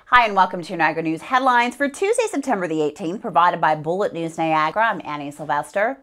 Hi and welcome to Niagara News Headlines for Tuesday, September the 18th, provided by Bullet News Niagara. I'm Annie Sylvester.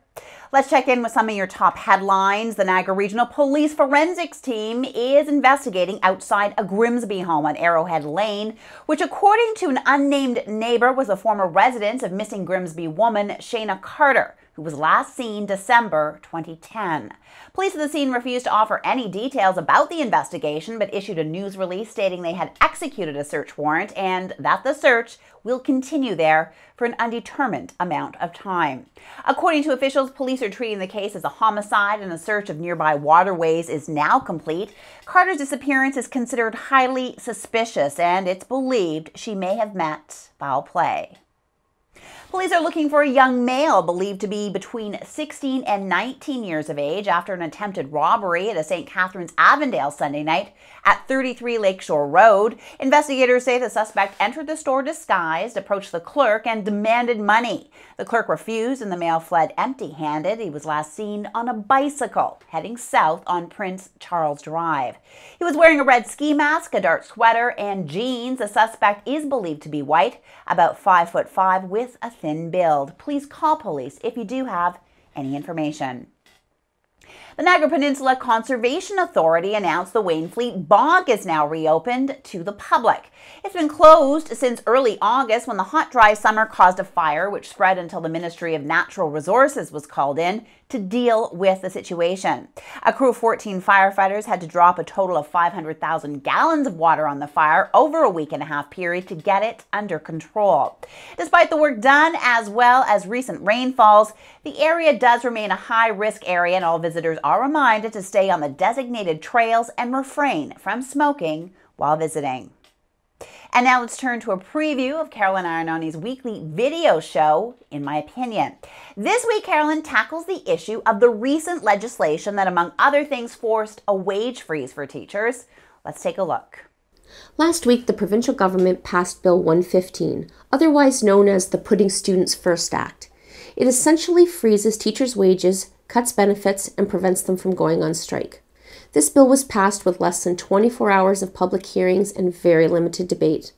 Let's check in with some of your top headlines. The Niagara Regional Police Forensics Team is investigating outside a Grimsby home on Arrowhead Lane, which according to an unnamed neighbor was a former residence of missing Grimsby woman Shayna Carter, who was last seen December 2010. Police at the scene refused to offer any details about the investigation, but issued a news release stating they had executed a search warrant and that the search will continue there for an undetermined amount of time. According to officials, police are treating the case as a homicide and a search of nearby waterways is now complete. Carter's disappearance is considered highly suspicious and it's believed she may have met foul play. Police are looking for a young male believed to be between 16 and 19 years of age after an attempted robbery at a St. Catharines Avondale Sunday night at 33 Lakeshore Road. Investigators say the suspect entered the store disguised, approached the clerk, and demanded money. The clerk refused and the male fled empty-handed. He was last seen on a bicycle heading south on Prince Charles Drive. He was wearing a red ski mask, a dark sweater, and jeans. The suspect is believed to be white, about 5'5", with a thin build. Please call police if you do have any information. The Niagara Peninsula Conservation Authority announced the Wainfleet bog is now reopened to the public. It's been closed since early August when the hot, dry summer caused a fire which spread until the Ministry of Natural Resources was called in to deal with the situation. A crew of 14 firefighters had to drop a total of 500,000 gallons of water on the fire over a week-and-a-half period to get it under control. Despite the work done as well as recent rainfalls, the area does remain a high-risk area and all visitors are reminded to stay on the designated trails and refrain from smoking while visiting. And now let's turn to a preview of Carolyn Iannoni's weekly video show, In My Opinion. This week, Carolyn tackles the issue of the recent legislation that, among other things, forced a wage freeze for teachers. Let's take a look. Last week, the provincial government passed Bill 115, otherwise known as the Putting Students First Act. It essentially freezes teachers' wages, cuts benefits, and prevents them from going on strike. This bill was passed with less than 24 hours of public hearings and very limited debate.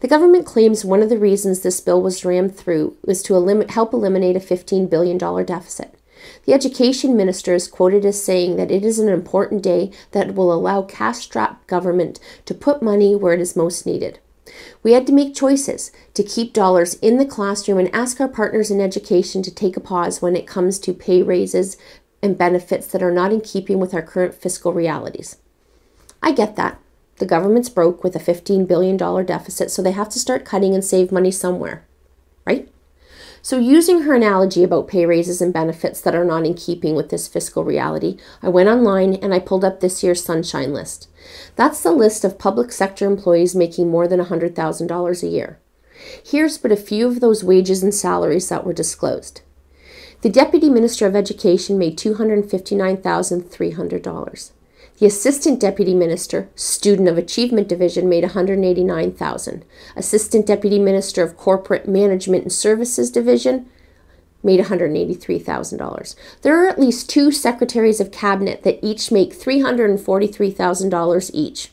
The government claims one of the reasons this bill was rammed through was to help eliminate a $15 billion deficit. The education minister is quoted as saying that it is an important day that will allow cash-strapped government to put money where it is most needed. We had to make choices to keep dollars in the classroom and ask our partners in education to take a pause when it comes to pay raises and benefits that are not in keeping with our current fiscal realities. I get that. The government's broke with a $15 billion deficit, so they have to start cutting and save money somewhere, right? So using her analogy about pay raises and benefits that are not in keeping with this fiscal reality, I went online and I pulled up this year's Sunshine List. That's the list of public sector employees making more than $100,000 a year. Here's but a few of those wages and salaries that were disclosed. The Deputy Minister of Education made $259,300. The Assistant Deputy Minister, Student of Achievement Division, made $189,000. Assistant Deputy Minister of Corporate Management and Services Division made $183,000. There are at least 2 Secretaries of Cabinet that each make $343,000 each.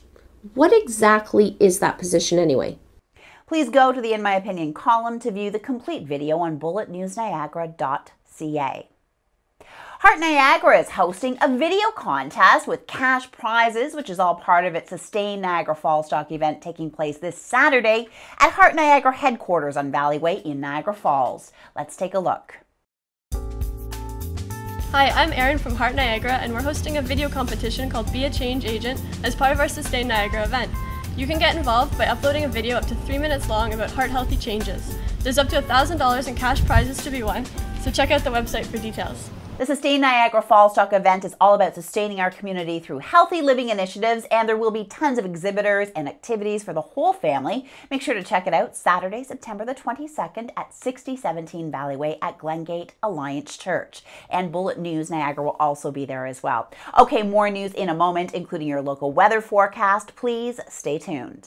What exactly is that position anyway? Please go to the In My Opinion column to view the complete video on bulletnewsniagara.ca. Heart Niagara is hosting a video contest with cash prizes, which is all part of its Sustain Niagara Fallstock event taking place this Saturday at Heart Niagara headquarters on Valley Way in Niagara Falls. Let's take a look. Hi, I'm Erin from Heart Niagara, and we're hosting a video competition called Be a Change Agent as part of our Sustain Niagara event. You can get involved by uploading a video up to 3 minutes long about heart-healthy changes. There's up to $1,000 in cash prizes to be won, so check out the website for details. The Sustain Niagara Fallstock event is all about sustaining our community through healthy living initiatives, and there will be tons of exhibitors and activities for the whole family. Make sure to check it out Saturday, September the 22nd at 6017 Valley Way at Glengate Alliance Church. And Bullet News Niagara will also be there as well. Okay, more news in a moment, including your local weather forecast. Please stay tuned.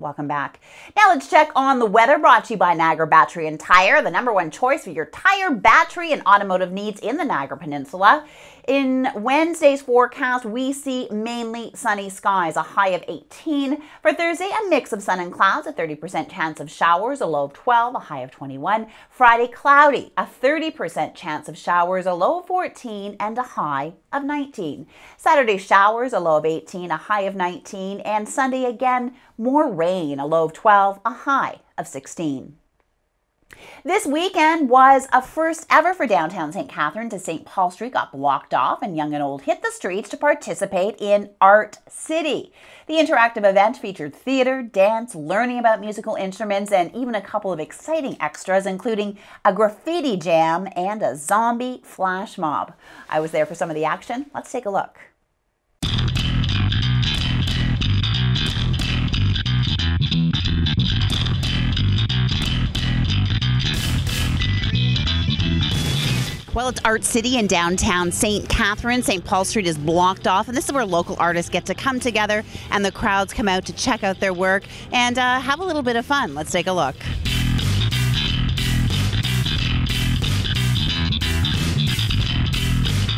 Welcome back. Now let's check on the weather, brought to you by Niagara Battery and Tire, the #1 choice for your tire, battery, and automotive needs in the Niagara Peninsula. In Wednesday's forecast, we see mainly sunny skies, a high of 18. For Thursday, a mix of sun and clouds, a 30% chance of showers, a low of 12, a high of 21. Friday, cloudy, a 30% chance of showers, a low of 14, and a high of 19. Saturday, showers, a low of 18, a high of 19. And Sunday, again, more rain, a low of 12, a high of 16. This weekend was a first ever for downtown St. Catharines as St. Paul Street got blocked off and young and old hit the streets to participate in Art City. The interactive event featured theater, dance, learning about musical instruments, and even a couple of exciting extras, including a graffiti jam and a zombie flash mob. I was there for some of the action. Let's take a look. Well, it's Art City in downtown St. Catharines. St. Paul Street is blocked off, and this is where local artists get to come together and the crowds come out to check out their work and have a little bit of fun. Let's take a look.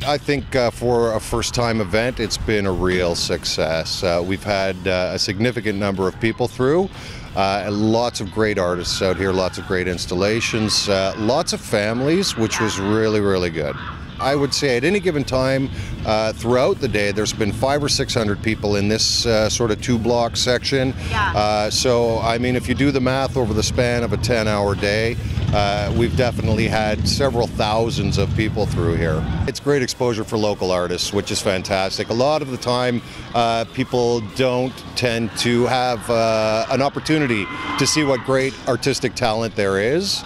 I think for a first-time event, it's been a real success. We've had a significant number of people through. Lots of great artists out here, lots of great installations, lots of families, which was really, really good. I would say at any given time throughout the day, there's been 500 or 600 people in this sort of 2-block section. So, I mean, if you do the math over the span of a 10-hour day, we've definitely had several thousands of people through here. It's great exposure for local artists, which is fantastic. A lot of the time, people don't tend to have an opportunity to see what great artistic talent there is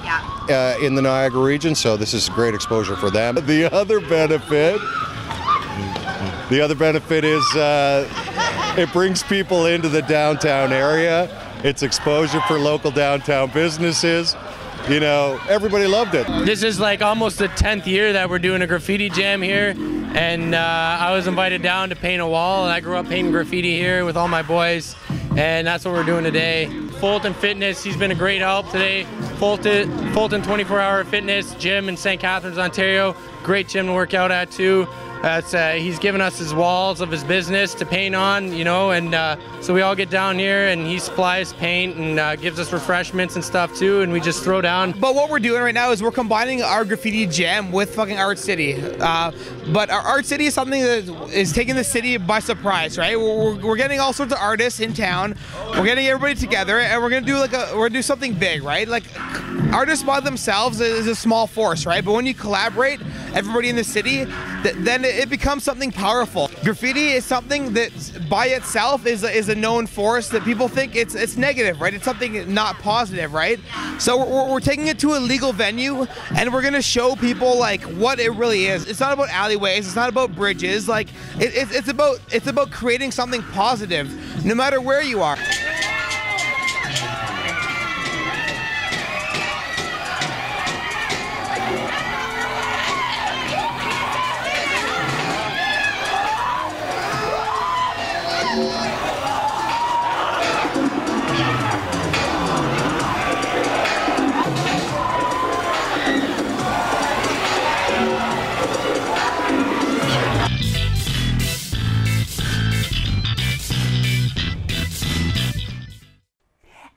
in the Niagara region, so this is great exposure for them. The other benefit is it brings people into the downtown area. It's exposure for local downtown businesses. You know, everybody loved it. This is like almost the 10th year that we're doing a graffiti jam here, and I was invited down to paint a wall, and I grew up painting graffiti here with all my boys, and that's what we're doing today. Fulton Fitness, he's been a great help today. Fulton 24-hour fitness gym in St. Catharines, Ontario. Great gym to work out at too. He's given us his walls of his business to paint on, you know, and so we all get down here and he supplies paint and gives us refreshments and stuff too, and we just throw down. But what we're doing right now is we're combining our graffiti jam with fucking Art City. But our Art City is something that is taking the city by surprise, right? We're getting all sorts of artists in town. We're getting everybody together, and we're gonna do something big, right? Like, artists by themselves is a small force, right? But when you collaborate, everybody in the city, then it becomes something powerful. Graffiti is something that by itself is a known force that people think it's negative, right? It's something not positive, right? So we're taking it to a legal venue, and we're gonna show people like what it really is. It's not about alleyways, it's not about bridges, like it's about creating something positive, no matter where you are.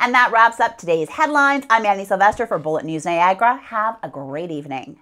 And that wraps up today's headlines. I'm Annie Sylvester for Bullet News Niagara. Have a great evening.